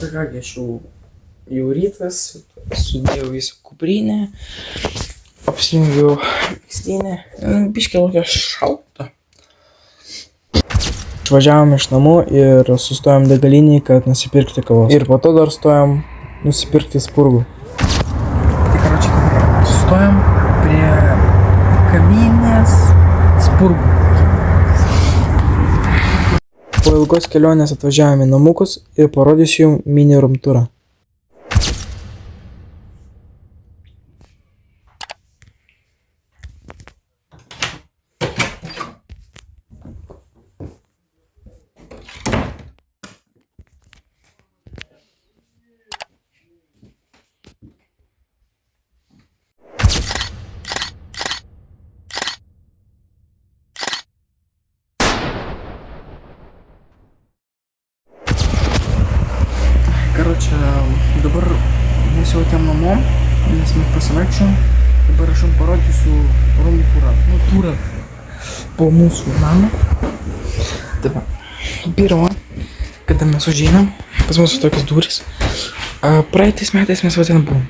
Tai kągi, aš jau rytas, sudėjau visą kuprinę, apsijungiau megztinį, biškį laukia šalta. Išvažiavom iš namų ir sustojom degalinėj, kad nusipirkti kavos. Ir po to dar stojom nusipirkti spurgų. Tai karočią dabar sustojom prie kavinės spurgų. Po ilgos kelionės atvažiavome į namukus ir parodysiu jums mini room turą. Karočią, dabar mes jau atėjom namo, nes mes pasivaikščiom. Dabar aš jums parodysiu rūmų turą. Turą po mūsų namą. Dabar, pirma, kada mes užeinam, pas mūsų tokios durys. Praeitais metais mes va ten buvom.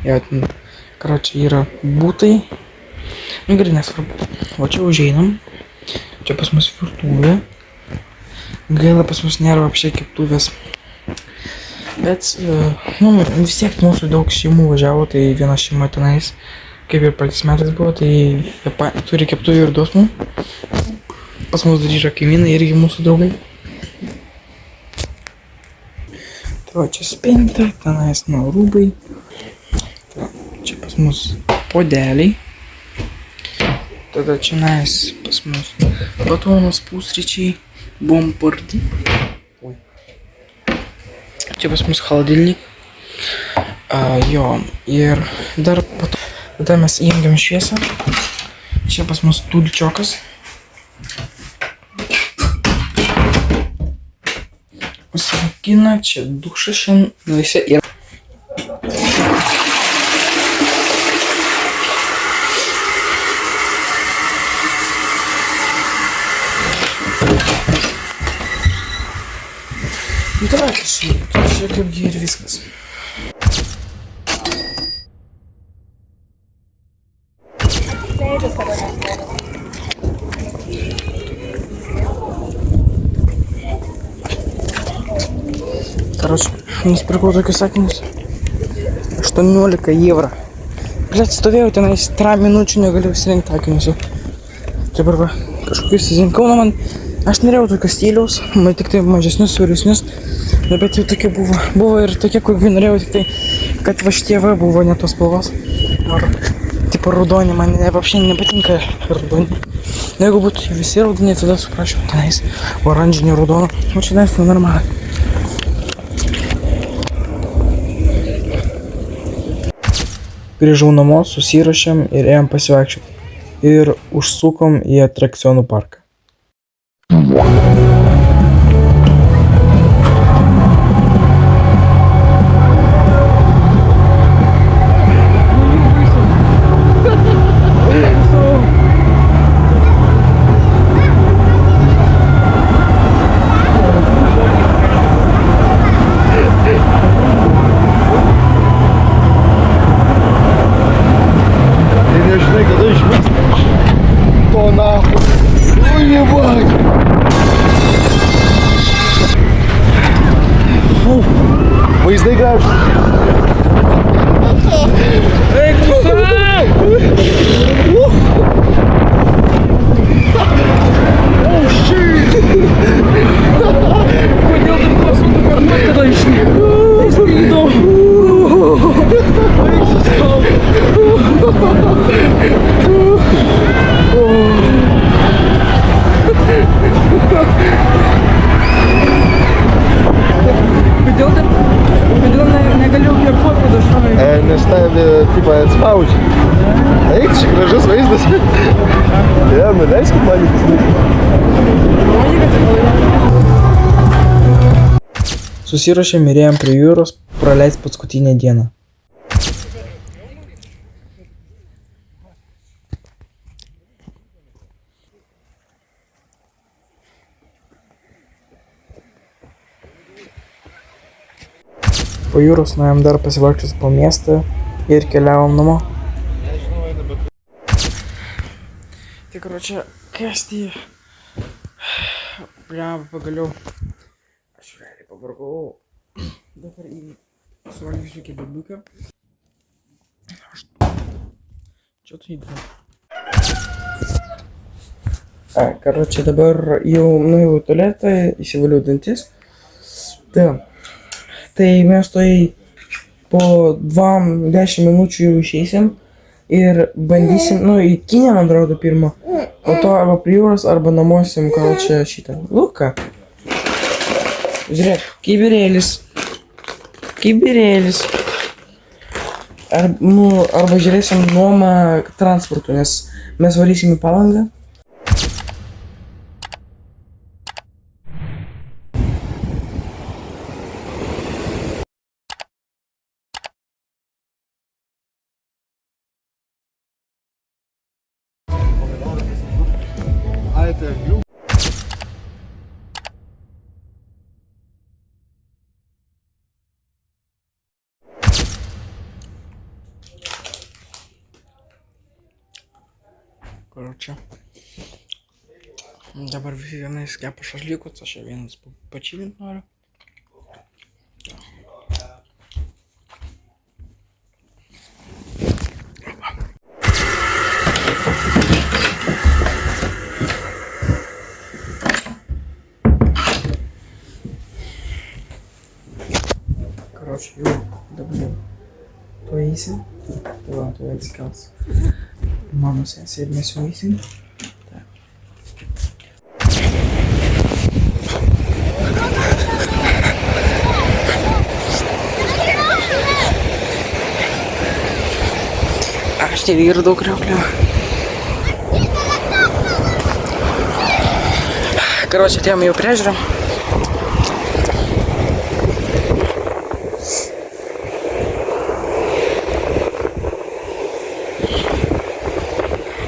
Ja, ten, karočią, yra būtai. Gerai, nesvarbu. O čia užeinam. Čia pas mus virtuvė. Gaila, pas mus nėra apšiai keptuvės. Bet, vis tiek mūsų daug šeimų važiavo, tai viena šeima tenais, kaip ir praeitais metais buvo, tai jie turi keptuvę ir duos mum. Pas mus dar yra kaimynai, irgi mūsų draugai. Tai va, čia spinta, tenais rūbai. Tai, čia pas mus podeliai. Tada čia pas mus batonas, pusryčiai, bombardi. Čia pas mus холодильник. Jo, ir dar tada mes įjungiam šviesą. Čia pas mus tulčiokas. Užsirakina, čia dušas šiandien visi yra. Tai čia kaipgi ir viskas. Karočią, nusipirkau tokius sakinius. 18 €. Blet, stovėjau tenais 3 minučių, negalėjau įsirinkti akinius. Dabar va, kažkokius įsirinkau, man. Aš norėjau tokio stiliaus, tik tai mažesnius, siauresnius, bet jau tokie buvo ir tokie, kur norėjau, tik tai, kad va šitie va buvo ne tos spalvos. Ar tipo raudoni, man apšiai nepatinka raudoni. Jeigu būtų visi raudoni, tada suprašiau, tenais oranžinį raudoną, o čia tenais tai normaliai. Grįžau namo, susirašėm ir ėjom pasivaikščioti. Ir užsukom į atrakcionų parką. Vaizdai gražūs. Eik, pusau! Oh, shit! Kodėl taip pasūtų kartu, kada išnyko? Įskrido. Eik, susau! Kodėl negaliu kvėpuoti, kada šovai? Nes tave, tipo, atspaudžia. Eik, čia gražus vaizdas. Ja, nuleiskit man į Susirašėm ir ėjom prie jūros praleist paskutinę dieną. Po jūros nuėjom dar pasivaikščioti po miestą ir keliavom namo. Nežinau, eina, bet... Tai karočią, kasti. Bля, pagaliau. Aš realiai pavargau. Dabar suvalgysiu kebabniuką. Čia tu įdėjau. Karočią, dabar jau nuėjau į tualetą, įsivaliau dantis. Tai mes po 2-10 minučių jau išeisim ir bandysim, į kinę, man atrodo, pirmą. Po to arba prie jūros, arba namuosim, karočią, šitą. Luka. Žiūrėk, kibirėlis. Arba žiūrėsim nuomą transportų, nes mes varysim į Palangą. А, это глюк. Короче. Dabar visi vienais kepa šašlykus, aš vienas pačilint noriu. Короче, jau dabar jau to eisim. Tai va, tu atsikels mano sesė ir mes jau eisim. Aš te vyrdau kriauklę. Короче, atėjom jau priežiūrą.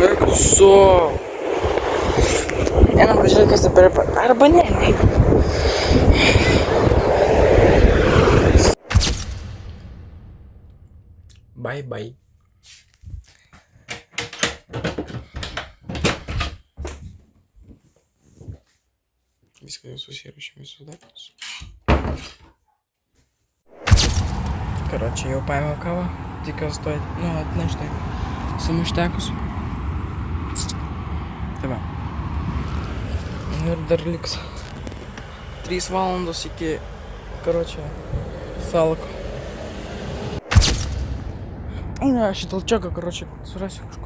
Eik tu su... Einam pažiūrėti, kas dabar... Arba ne. Bye. Viską jau susirašėm visus daiktus. Karočią, jau paėmiau kavą, tikiuosi to atnešti sumuštekus. Tai va. Ir dar liks 3 valandos iki, karočią, salako. Ne, aš į talčiaką, karočią, surasiu kažko.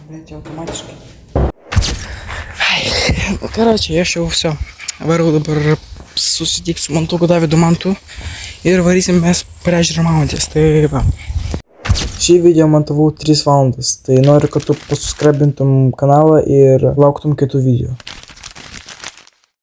Блять, автоматически. Короче, aš jau все. Varau dabar susitikti su Mantuku Davidu Mantu ir varysim mes priežiūrą maudytis. Tai va. Šį video montavau 3 valandas. Tai noriu, kad tu pasubscribintum kanalą ir lauktum kitų video.